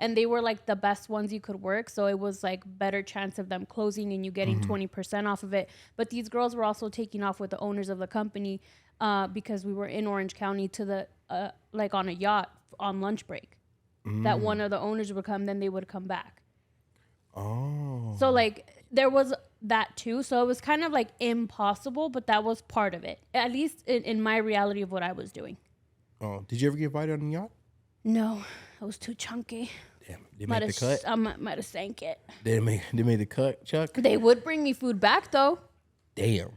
and they were like the best ones you could work. So it was like better chance of them closing and you getting 20% off of it. But these girls were also taking off with the owners of the company because we were in Orange County to the like on a yacht on lunch break. That one of the owners would come, then they would come back. Oh. So like there was that too. So it was kind of like impossible, but that was part of it. At least in my reality of what I was doing. Oh, did you ever get invited on a yacht? No, it was too chunky. Damn, did make the cut? I might have sank it. They made the cut, Chuck? They would bring me food back, though. Damn.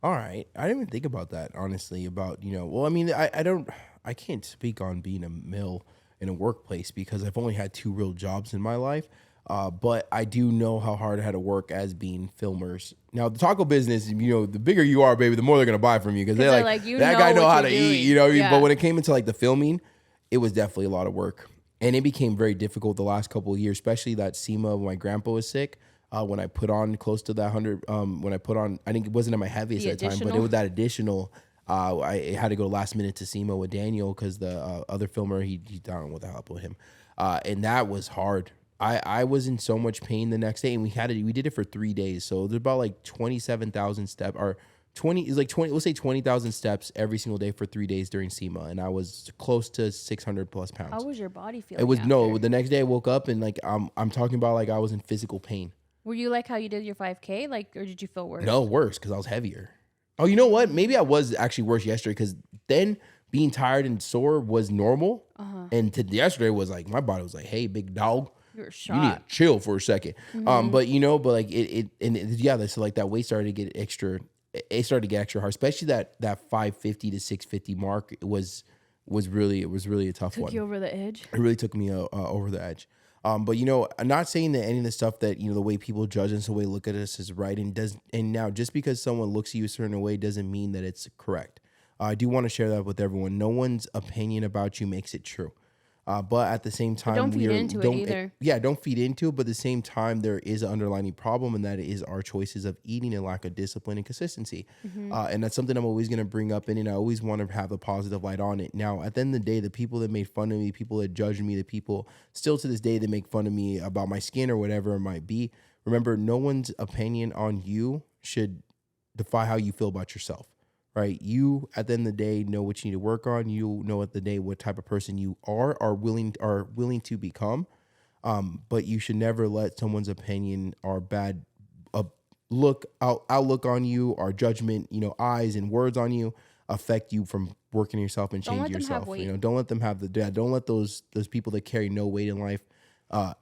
All right. I didn't even think about that, honestly, about, well, I mean, I can't speak on being a male in a workplace because I've only had 2 real jobs in my life. But I do know how hard I had to work as being filmers. Now, the taco business, the bigger you are, baby, the more they're going to buy from you because they're like that guy know how to eat, Yeah. But when it came into like the filming, it was definitely a lot of work. And it became very difficult the last couple of years, especially that SEMA when my grandpa was sick. When I put on close to that 100, when I put on, I think it wasn't at my heaviest at the time, but it was that additional. I had to go last minute to SEMA with Daniel because the other filmer, he down with the help with him. And that was hard. I was in so much pain the next day, and we did it for 3 days. So there's about like 27,000 steps, or 20 is like 20. Let's say 20,000 steps every single day for 3 days during SEMA, and I was close to 600 plus pounds. How was your body feeling? It was after? no. The next day I woke up and like I'm talking about like I was in physical pain. Were you like how you did your 5K, like, or did you feel worse? No, worse because I was heavier. Oh, you know what? Maybe I was actually worse yesterday because then being tired and sore was normal, and yesterday was like my body was like, "Hey, big dog, You're you need to shot. chill for a second." But like so like that weight started to get extra. It started to get extra hard, especially that 550 to 650 mark was really a tough one. Took you over the edge. It really took me over the edge. But I'm not saying that any of the stuff that the way people judge us, the way they look at us is right, and now just because someone looks at you a certain way doesn't mean that it's correct. I do want to share that with everyone. No one's opinion about you makes it true. But at the same time, don't feed into it either. Yeah, don't feed into it. But at the same time, there is an underlying problem, and that is our choices of eating and lack of discipline and consistency. And that's something I'm always going to bring up, and I always want to have a positive light on it. Now, at the end of the day, the people that made fun of me, people that judged me, the people still to this day that make fun of me about my skin or whatever it might be, remember, no one's opinion on you should define how you feel about yourself. Right, you at the end of the day know what you need to work on. You know at the day what type of person you are willing to become. But you should never let someone's opinion or bad outlook on you, or judgment, eyes and words on you affect you from working yourself and changing yourself. Don't let them have don't let those people that carry no weight in life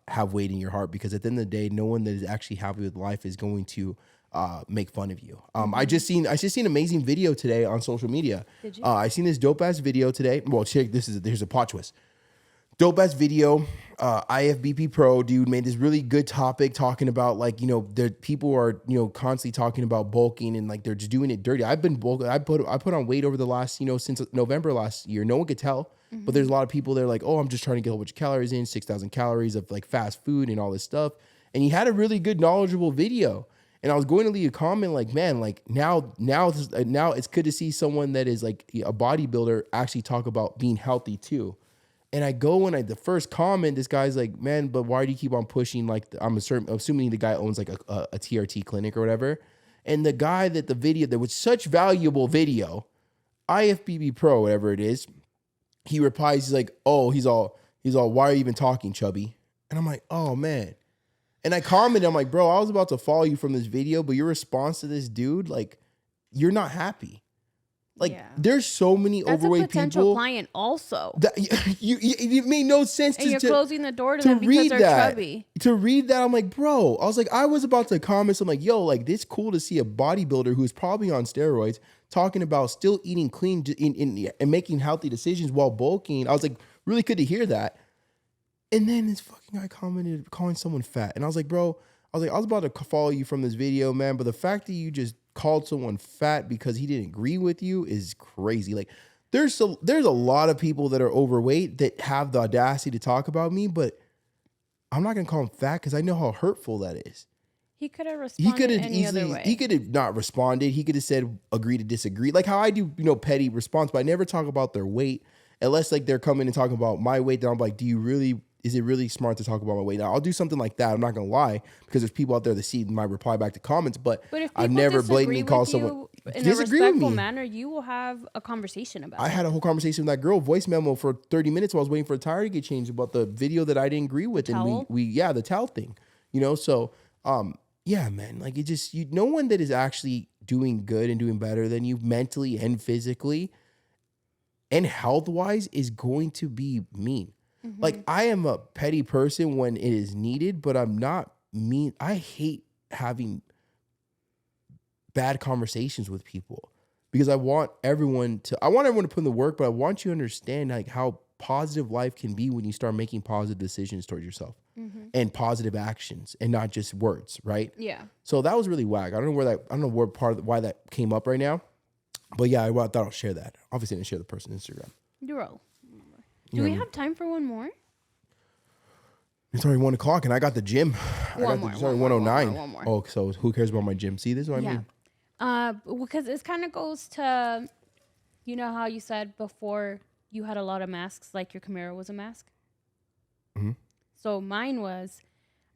have weight in your heart, because at the end of the day, no one that is actually happy with life is going to make fun of you. I just seen an amazing video today on social media. Did you? I seen this dope ass video today. Well, check here's a plot twist. Dope ass video. IFBB Pro dude made this really good topic talking about there people are constantly talking about bulking and like they're just doing it dirty. I've been bulking. I put on weight over the last since November last year. No one could tell, but there's a lot of people that are like, oh, I'm just trying to get a whole bunch of calories in, 6,000 calories of like fast food and all this stuff. And he had a really good knowledgeable video. And I was going to leave a comment like, man, like now it's good to see someone that is like a bodybuilder actually talk about being healthy too. And I go and the first comment, this guy's like, man, but why do you keep on pushing? Like, I'm assuming the guy owns like a TRT clinic or whatever. And the guy that was such valuable video, IFBB Pro, whatever it is, he replies, he's like, oh, he's all, why are you even talking, chubby? And I'm like, oh man. And I commented, I'm like, bro, I was about to follow you from this video, but your response to this dude, like, you're not happy. Like, there's so many overweight people. That's a potential client also. It made no sense. And you're closing the door to them because they're chubby. To read that, I'm like, bro, I was about to comment. So I'm like, yo, like, this cool to see a bodybuilder who's probably on steroids talking about still eating clean and making healthy decisions while bulking. I was like, really good to hear that. And then this fucking guy commented calling someone fat. And I was like, bro, I was about to follow you from this video, man. But the fact that you just called someone fat because he didn't agree with you is crazy. Like, there's a lot of people that are overweight that have the audacity to talk about me, but I'm not going to call him fat because I know how hurtful that is. He could have responded any other way. He could have not responded. He could have said agree to disagree. Like how I do, petty response, but I never talk about their weight unless like they're coming and talking about my weight. Then I'm like, is it really smart to talk about my weight? Now, I'll do something like that. I'm not going to lie because there's people out there that see my reply back to comments, but I've never blatantly called someone in a respectful manner. You will have a conversation about it. I had a whole conversation with that girl, voice memo for 30 minutes while I was waiting for a tire to get changed about the video that I didn't agree with. The towel thing, so, yeah, man, like it just, no one that is actually doing good and doing better than you mentally and physically and health-wise is going to be mean. Mm-hmm. Like, I am a petty person when it is needed, but I'm not mean. I hate having bad conversations with people because I want everyone to put in the work, but I want you to understand like how positive life can be when you start making positive decisions towards yourself and positive actions and not just words, right? Yeah. So that was really whack. I don't know why that came up right now, but yeah, I thought I'll share that. Obviously, I didn't share the person's Instagram. Do we have time for one more? It's already 1 o'clock and I got the gym. It's already 1:09. One more. Oh, so who cares about my gym? See, this is what I mean. Because it kind of goes to, how you said before you had a lot of masks, like your Camaro was a mask. Mm-hmm. So mine was,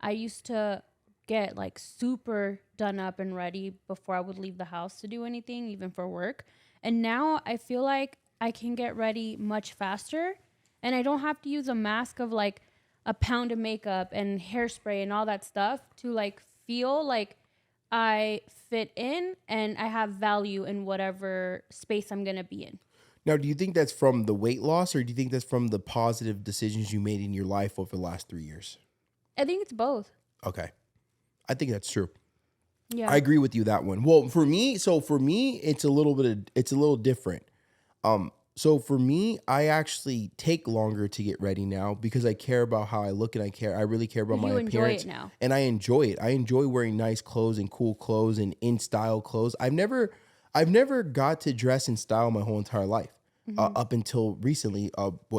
I used to get like super done up and ready before I would leave the house to do anything, even for work. And now I feel like I can get ready much faster, and I don't have to use a mask of like a pound of makeup and hairspray and all that stuff to like feel like I fit in and I have value in whatever space I'm going to be in. Now, do you think that's from the weight loss, or do you think that's from the positive decisions you made in your life over the last 3 years? I think it's both. Okay. I think that's true. Yeah. I agree with you that one. Well, for me, it's a little different. So for me, I actually take longer to get ready now because I care about how I look, and I really care about my appearance. You enjoy it now. And I enjoy it. I enjoy wearing nice clothes and cool clothes and in style clothes. I've never got to dress in style my whole entire life. Up until recently,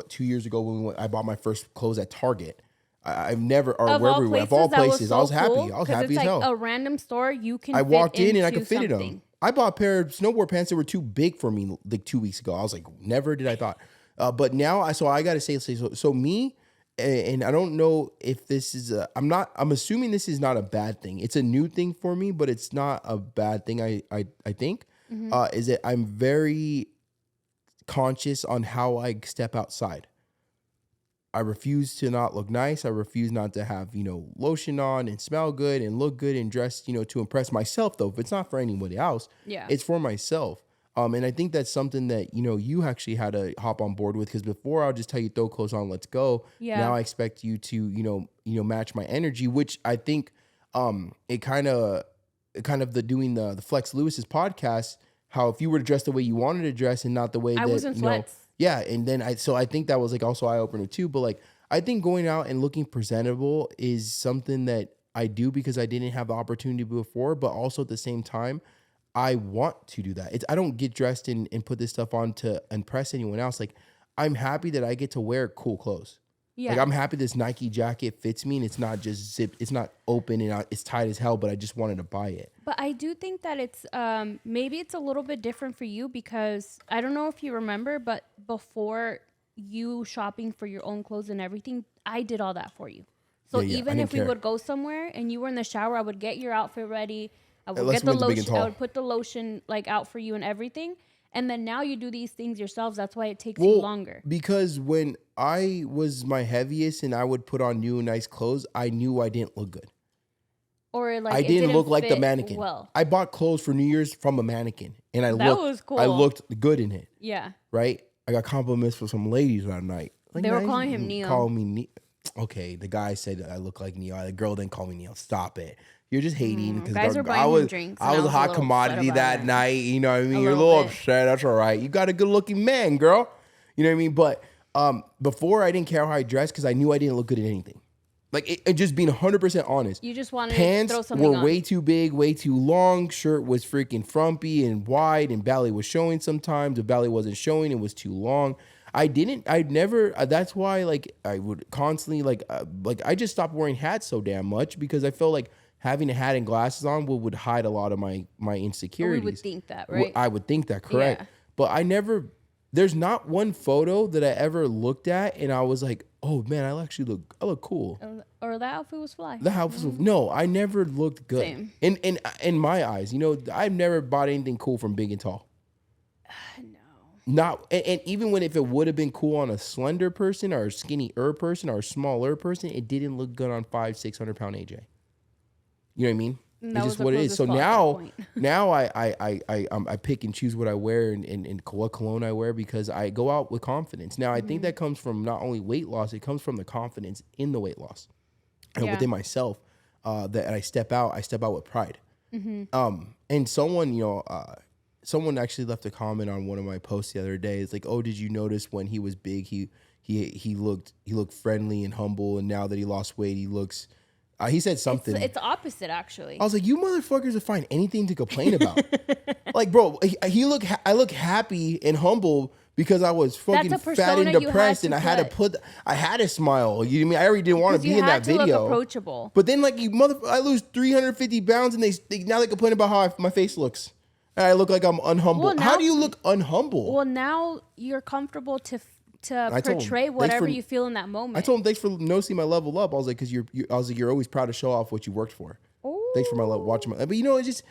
2 years ago when I bought my first clothes at Target. I've never, or wherever we went, of all places, I was happy. I was happy as hell. A random store you can. I walked in and I could fit in something. them. I bought a pair of snowboard pants that were too big for me like 2 weeks ago. I was like, never did I thought. But now I got to say, so me, and I don't know if this is I'm assuming this is not a bad thing. It's a new thing for me, but it's not a bad thing. I think is that I'm very conscious on how I step outside. I refuse to not look nice. I refuse not to have, lotion on and smell good and look good and dress, to impress myself, though. If it's not for anybody else, it's for myself. And I think that's something that, you actually had to hop on board with, because before I'll just tell you, throw clothes on, let's go. Yeah. Now I expect you to, match my energy, which I think it kind of doing the Flex Lewis's podcast, how if you were to dress the way you wanted to dress and not the way I was in sweats. Yeah, and then I think that was like also eye-opener too. But like, I think going out and looking presentable is something that I do because I didn't have the opportunity before, but also at the same time, I want to do that. I don't get dressed and put this stuff on to impress anyone else. Like, I'm happy that I get to wear cool clothes. Yeah. Like, I'm happy this Nike jacket fits me and it's not just zipped. It's not open and it's tight as hell, but I just wanted to buy it. But I do think that it's maybe it's a little bit different for you, because I don't know if you remember, but before you shopping for your own clothes and everything, I did all that for you. So even if we would go somewhere and you were in the shower, I would get your outfit ready. I would get the lotion. I would put the lotion like out for you and everything. And then now you do these things yourselves. That's why it takes you longer. Because when I was my heaviest and I would put on new nice clothes, I knew I didn't look good. Or like I didn't look like the mannequin. Well, I bought clothes for New Year's from a mannequin, and was cool. I looked good in it. Yeah. Right. I got compliments from some ladies that night. Like, they were calling him Neil. Call me Neil. Okay, the guy said that I look like Neil. The girl didn't call me Neil. Stop it. You're just hating because guys are buying him drinks. I was a hot commodity that night. You know what I mean? You're a little upset. That's all right. You got a good looking man, girl. You know what I mean? But before, I didn't care how I dressed because I knew I didn't look good at anything. Like, it just being 100% honest. You just wanted to throw something on. Pants were way too big, way too long. Shirt was freaking frumpy and wide, and belly was showing sometimes. The belly wasn't showing. It was too long. That's why, like, I would constantly, I just stopped wearing hats so damn much because I felt like having a hat and glasses on would hide a lot of my insecurities. We would think that, right? I would think that, correct. Yeah. But there's not one photo that I ever looked at and I was like, oh man, I look cool. Or that outfit was fly. No, I never looked good. Same. In my eyes, I've never bought anything cool from Big and Tall. No. And even when if it would have been cool on a slender person or a skinnier person or a smaller person, it didn't look good on 500-600 pound AJ. You know what I mean? It's just what it is. So now I pick and choose what I wear and what cologne I wear because I go out with confidence. Now I think that comes from not only weight loss, it comes from the confidence in the weight loss and within myself. That I step out with pride. Mm-hmm. And someone actually left a comment on one of my posts the other day. It's like, oh, did you notice when he was big, he looked friendly and humble, and now that he lost weight, he looks. He said something. It's opposite, actually. I was like, you motherfuckers would find anything to complain about. Like, bro, I look happy and humble because I was fucking fat and depressed, and I had to smile. You know what I mean? I already didn't want to be in that video. Look approachable. But then, like, I lose 350 pounds, and now they complain about how my face looks. And I look like I'm unhumble. How do you look unhumble? Well, now you're comfortable to to I told him, portray "Thanks whatever for-" you feel in that moment. I told him, thanks for noticing my level up. I was like, because I was like, you're always proud to show off what you worked for. Thanks for my love, watching my. But you know, it just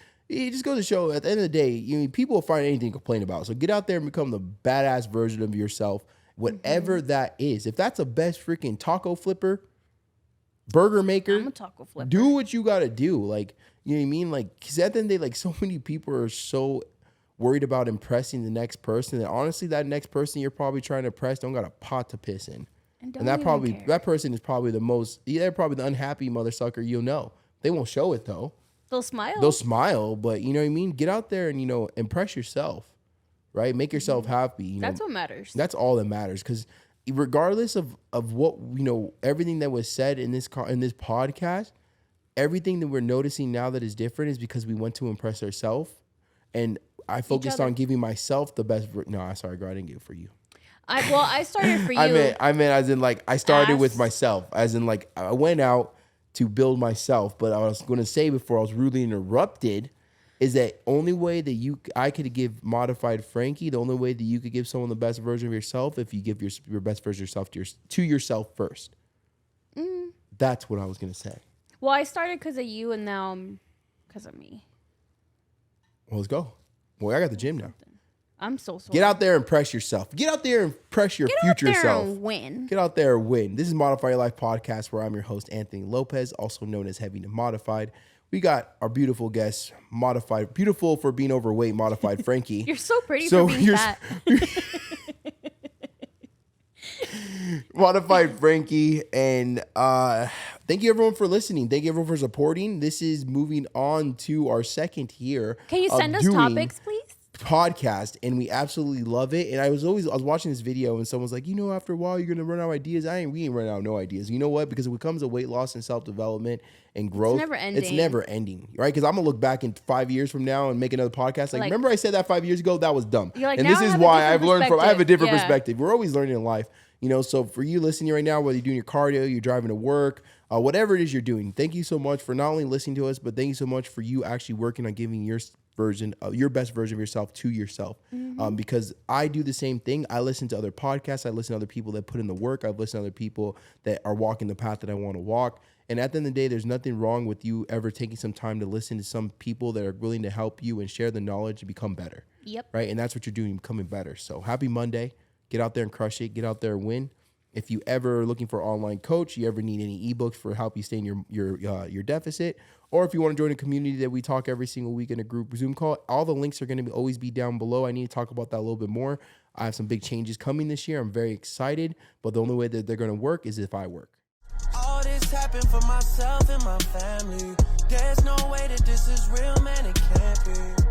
goes to show. At the end of the day, people will find anything to complain about. So get out there and become the badass version of yourself, whatever that is. If that's a best freaking taco flipper, burger maker, I'm a taco flipper. do what you got to do. Like, you know what I mean? Like, because at the end of the day, like, so many people are so worried about impressing the next person that honestly, that next person you're probably trying to impress don't got a pot to piss in. And that person is probably they're probably the unhappy mother sucker you'll know. They won't show it though. They'll smile, but you know what I mean? Get out there and, impress yourself, right? Make yourself happy. That's what matters. That's all that matters. Because regardless of what, everything that was said in this podcast, everything that we're noticing now that is different is because we want to impress ourselves. And I focused on giving myself the best. No, sorry, girl, I didn't give it for you. I started for you. I meant as in like I started with myself, as in like I went out to build myself. But I was going to say before I was rudely interrupted is that only way that I could give modified Frankie, the only way that you could give someone the best version of yourself, if you give your best version of yourself to yourself first. That's what I was going to say. Well, I started because of you, and now because of me. Well, let's go. Well, I got the gym now. I'm so sorry. Get out there and impress yourself. Get out there and impress your future self. And win. Get out there and win. This is Modify Your Life podcast, where I'm your host, Anthony Lopez, also known as Heavy to Modified. We got our beautiful guest, beautiful for being overweight, Modified Frankie. You're so pretty for being fat. Modified Frankie, and thank you everyone for listening. Thank you everyone for supporting. This is moving on to our second year. Can you send us topics, please? Podcast, and we absolutely love it. And I was watching this video, and someone's like, after a while you're gonna run out of ideas. We ain't running out of no ideas. You know what? Because when it comes to weight loss and self-development and growth, it's never ending, right? Because I'm gonna look back in 5 years from now and make another podcast. Like remember I said that 5 years ago? That was dumb. You're like, and this is why I've learned I have a different Yeah. perspective. We're always learning in life. So for you listening right now, whether you're doing your cardio, you're driving to work, whatever it is you're doing, thank you so much for not only listening to us, but thank you so much for you actually working on giving your best version of yourself to yourself. Because I do the same thing. I listen to other podcasts. I listen to other people that put in the work. I've listened to other people that are walking the path that I want to walk. And at the end of the day, there's nothing wrong with you ever taking some time to listen to some people that are willing to help you and share the knowledge to become better. Yep. Right. And that's what you're doing, becoming better. So happy Monday. Get out there and crush it. Get out there and win. If you ever are looking for an online coach, you ever need any ebooks for help you stay in your deficit, or if you want to join a community that we talk every single week in a group Zoom call, all the links are going to always be down below. I need to talk about that a little bit more. I have some big changes coming this year. I'm very excited, but the only way that they're going to work is if I work. All this happened for myself and my family. There's no way that this is real, man, it can't be.